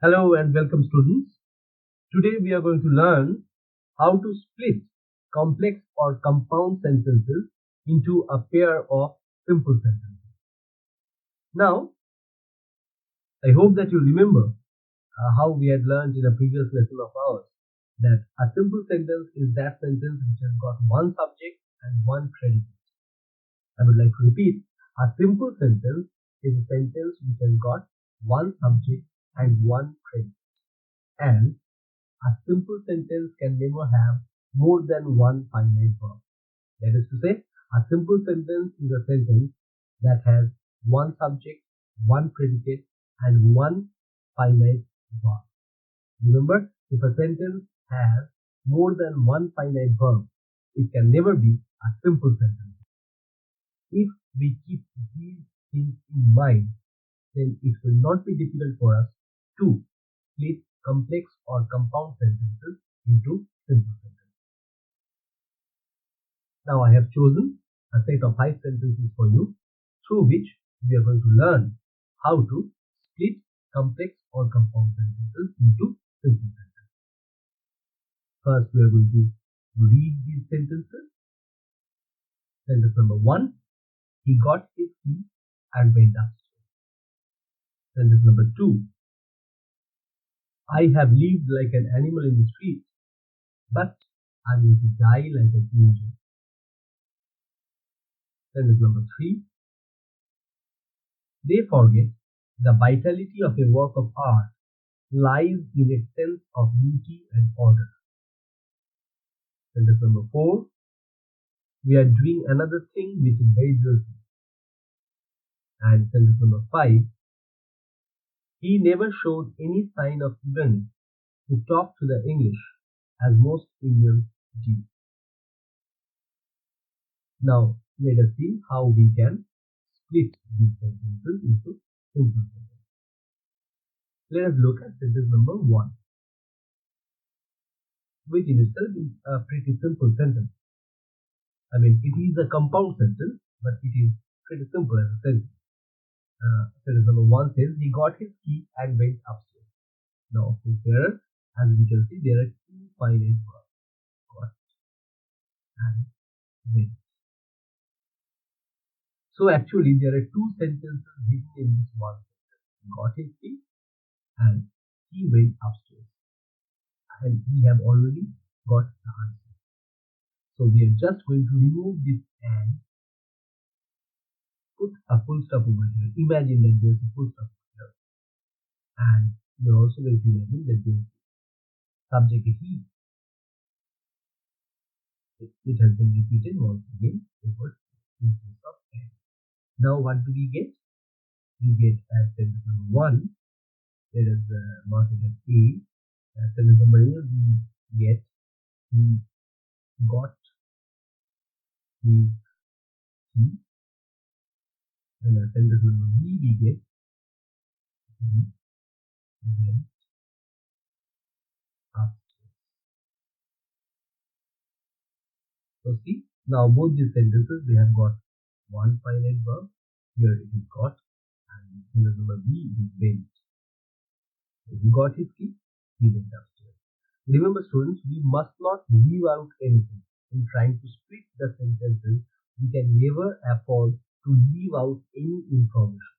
Hello and welcome students. Today we are going to learn how to split complex or compound sentences into a pair of simple sentences. Now, I hope that you remember how we had learned in a previous lesson of ours that a simple sentence is that sentence which has got one subject and one predicate. I would like to repeat, a simple sentence is a sentence which has got one subject and one predicate. And a simple sentence can never have more than one finite verb. That is to say, a simple sentence is a sentence that has one subject, one predicate, and one finite verb. Remember, if a sentence has more than one finite verb, it can never be a simple sentence. If we keep these things in mind, then it will not be difficult for us to split complex or compound sentences into simple sentences. Now I have chosen a set of 5 sentences for you through which we are going to learn how to split complex or compound sentences into simple sentences. First, we are going to read these sentences. Sentence number 1, he got his key and went upstairs. Sentence number 2, I have lived like an animal in the street, but I'm going to die like an angel. Sentence number 3, they forget the vitality of a work of art lies in its sense of beauty and order. Sentence number 4, we are doing another thing which is very beautiful. And sentence number 5, he never showed any sign of eagerness to talk to the English as most Indians do. Now let us see how we can split these sentences into simple sentences. Let us look at sentence number 1, which in itself is a pretty simple sentence. I mean, it is a compound sentence, but it is pretty simple as a sentence. Sentence number 1 says, he got his key and went upstairs. Now, of course, as we can see, there are two finite verbs, got and went. So actually, there are two sentences hidden in this one sentence. He got his key and he went upstairs. And we have already got the answer. So we are just going to remove this and put a full stop over here. Imagine that there's a full stop over here. And you're also going to imagine that there's subject he. It has been repeated once again over in place of and. Now what do we get? We get as sentence number 1. Let us mark it as A. As sentence number A, we get he got his key. And as sentence number B, we get he went upstairs. So see, now both these sentences, they have got one finite verb. Here it is got, and sentence number B is went. So he got his key, he went upstairs. Remember students, we must not leave out anything. In trying to split the sentences, we can never afford to leave out any information.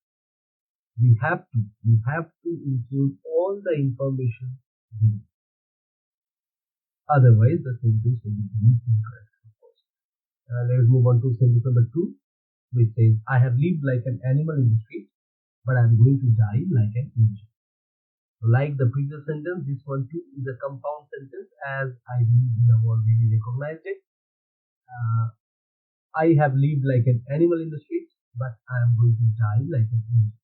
We have to include all the information given. Otherwise, the sentence will be incorrect, of course. Let us move on to sentence number 2, which says, I have lived like an animal in the street, but I am going to die like an angel. Like the previous sentence, this one too is a compound sentence, as I believe we have already recognized it. I have lived like an animal in the street, but I am going to die like an angel.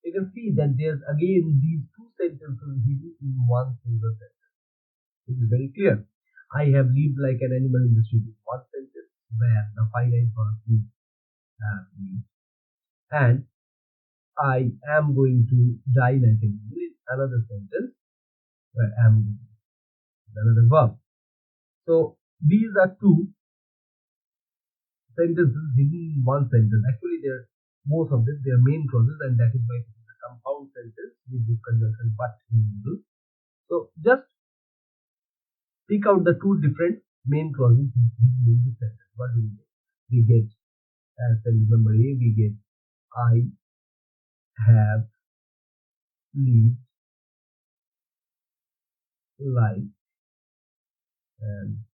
You can see that there's again these two sentences hidden in one single sentence. It is very clear. I have lived like an animal in the street is one sentence where the finite verb is lived. And I am going to die like an angel is another sentence where am is another verb. So these are two sentences hidden in one sentence. Actually, most of them, they are main clauses, and that is why it is a compound sentence with this if conjunction but in the middle. So just pick out the two different main clauses in this sentence. What do we get? We get as sentence number A, we get I have lived like an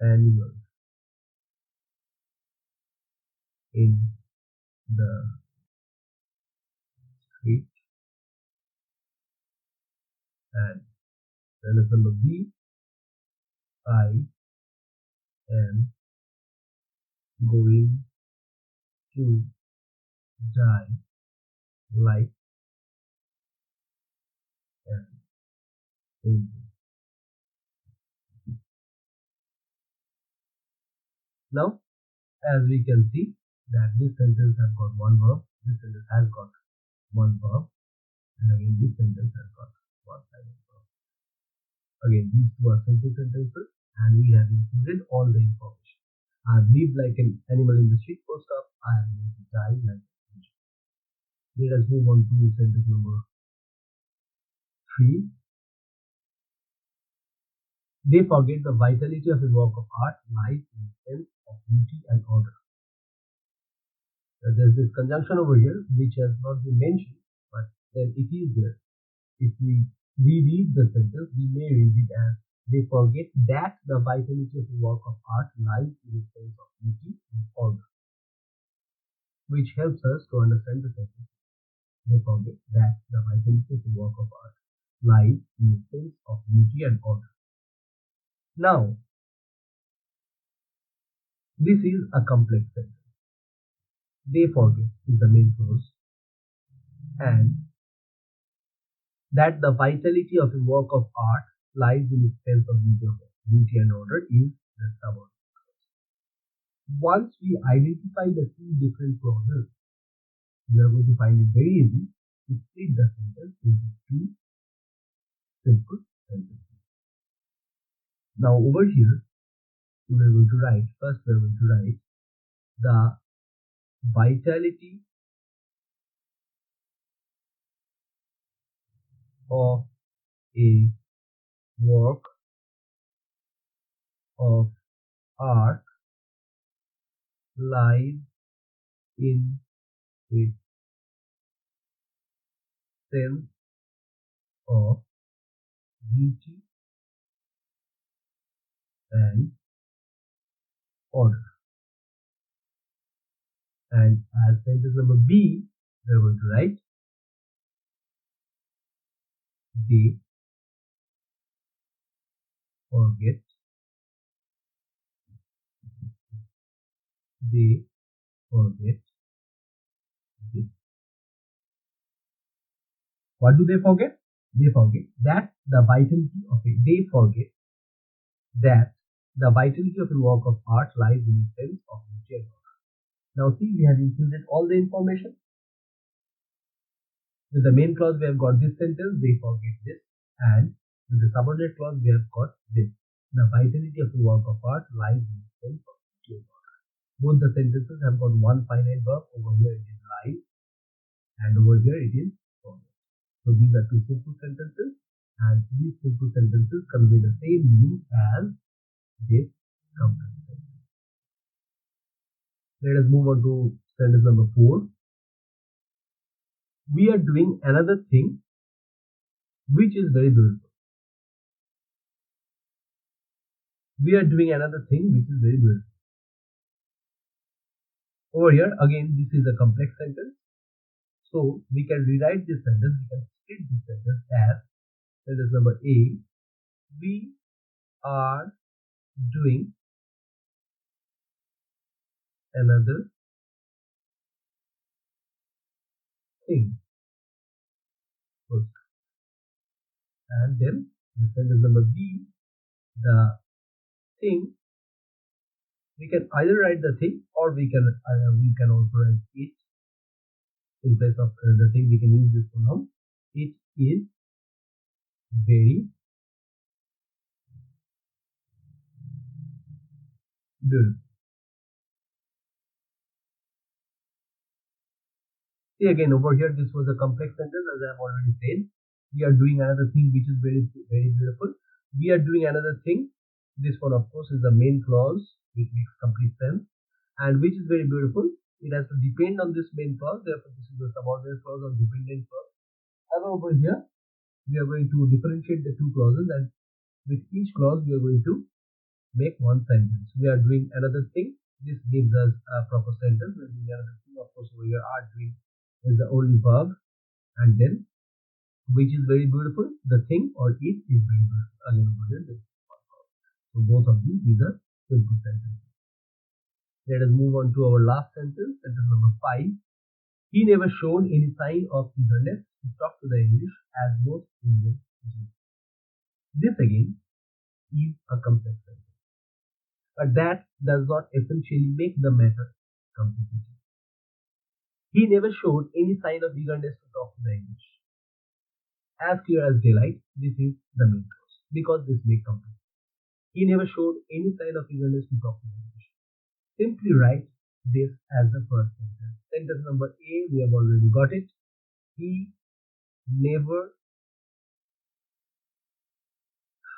animal in the street, and sentence number B, I am going to die like an angel. Now, as we can see that this sentence has got one verb, this sentence has got one verb, and again this sentence has got one silent verb. Again, these two are simple sentences, and we have included all the information. I have lived like an animal in the street. First up, I am going to die like an angel. Let us move on to sentence number 3. They forget the vitality of a work of art lies in the sense of beauty and order. There's this conjunction over here which has not been mentioned, but then it is there. If we reread the sentence, we may read it as they forget that the vitality of a work of art lies in the sense of beauty and order, which helps us to understand the sentence. They forget that the vitality of a work of art lies in the sense of beauty and order. Now, this is a complex sentence. They forget is the main clause, and that the vitality of a work of art lies in its sense of beauty and order is the subordinate clause. Once we identify the two different clauses, we are going to find it very easy to split the sentence into two simple sentences. Now over here, we are going to write, first we are going to write the vitality of a work of art lies in its sense of beauty and order. And as sentence number B, we are going to write they forget this. What do they forget? They forget that the vitality of a work of art lies in the sense of beauty and order. Now see, we have included all the information. With the main clause, we have got this sentence, they forget this, and with the subordinate clause, we have got this. The vitality of a work of art lies in the sense of beauty and order. Both the sentences have got one finite verb. Over here it is lies, and over here it is forget. So these are two simple sentences, and these simple sentences convey the same meaning as this complex sentence. Let us move on to sentence number 4. We are doing another thing which is very beautiful. We are doing another thing which is very beautiful. Over here again, this is a complex sentence. So we can rewrite this sentence, we can split this sentence as sentence number A. We are doing another thing. And then the sentence number B, the thing, we can either write the thing or we can also write it. In place of the thing, we can use this pronoun. It is very beautiful. See again over here, this was a complex sentence, as I have already said. We are doing another thing which is very, very beautiful. We are doing another thing. This one, of course, is the main clause, which makes complete sense, and which is very beautiful. It has to depend on this main clause. Therefore, this is the subordinate clause or dependent clause. And over here, we are going to differentiate the two clauses, and with each clause, we are going to make one sentence. We are doing another thing. This gives us a proper sentence. We are doing another thing. Of course, over here, are doing is the only verb, and then which is very beautiful. The thing or it is very beautiful. Again, over here, this is one verb. So both of these are simple sentences. Let us move on to our last sentence, sentence number 5. He never showed any sign of eagerness to talk to the English as most Indians do. This again is a complex sentence, but that does not essentially make the matter complicated. He never showed any sign of eagerness to talk to the English. As clear as daylight, this is the main clause because this makes complete sense. He never showed any sign of eagerness to talk to the English. Simply write this as the first sentence. Sentence number A, we have already got it. He never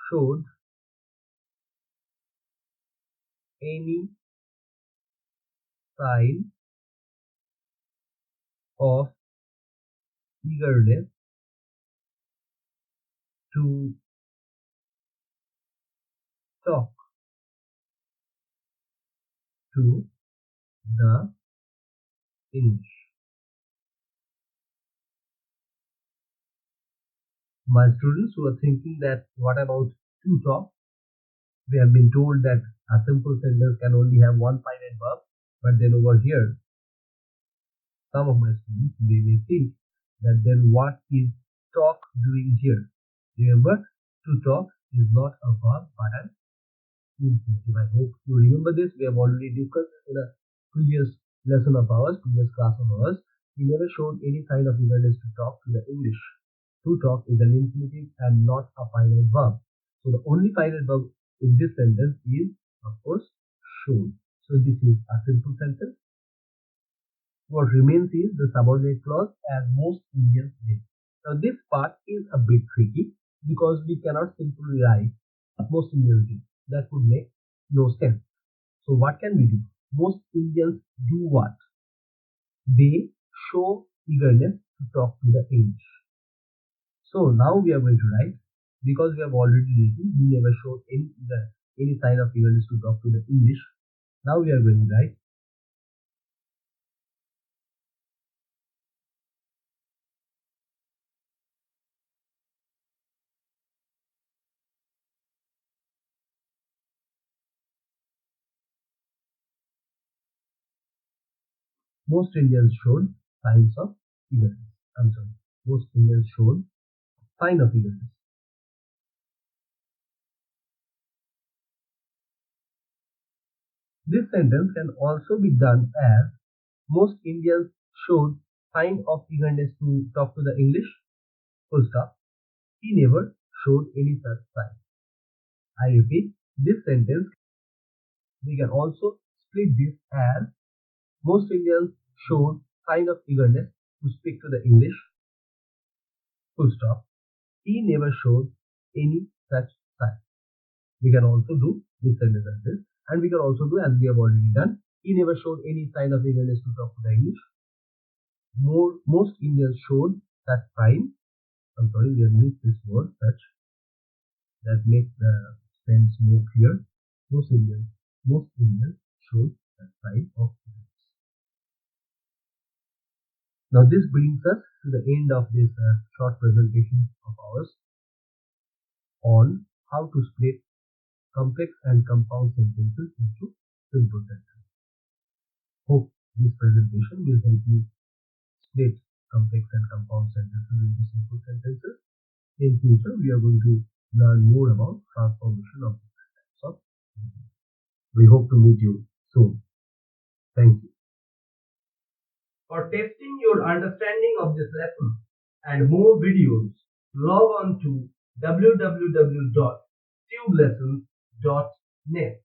showed any sign of eagerness to talk to the English. My students who are thinking that what about to talk? We have been told that a simple sentence can only have one finite verb, but then over here, some of my students, they may think that then what is talk doing here? Remember, to talk is not a verb but an infinitive. I hope you remember this. We have already discussed this in a previous lesson of ours, previous class of ours. He never showed any sign of eagerness to talk to the English. To talk is an infinitive and not a finite verb. So the only finite verb in this sentence is, of course, showed. So this is a simple sentence. What remains is the subordinate clause, as most Indians did. Now this part is a bit tricky because we cannot simply write most Indians did. That would make no sense. So what can we do? Most Indians do what? They show eagerness to talk to the English. So now we are going to write, because we have already written, he never showed any sign of eagerness to talk to the English. Now we are going to write, most Indians showed signs of eagerness. Most Indians showed sign of eagerness. This sentence can also be done as most Indians showed sign of eagerness to talk to the English, full stop. He never showed any such sign. I repeat, this sentence, we can also split this as most Indians showed sign of eagerness to speak to the English, full stop. He never showed any such sign. We can also do this sentence as this, and we can also do as we have already done. He never showed any sign of eagerness to talk to the English. Most Indians showed such sign. We have missed this word such. That makes the sense more clear. Most Indians showed that sign of eagerness. Now this brings us to the end of this short presentation of ours on how to split complex and compound sentences into simple sentences. Hope this presentation will help you split complex and compound sentences into simple sentences. In future, we are going to learn more about transformation of different types of sentences. We hope to meet you soon. Thank you. For testing your understanding of this lesson and more videos, log on to www.tubelessons.net.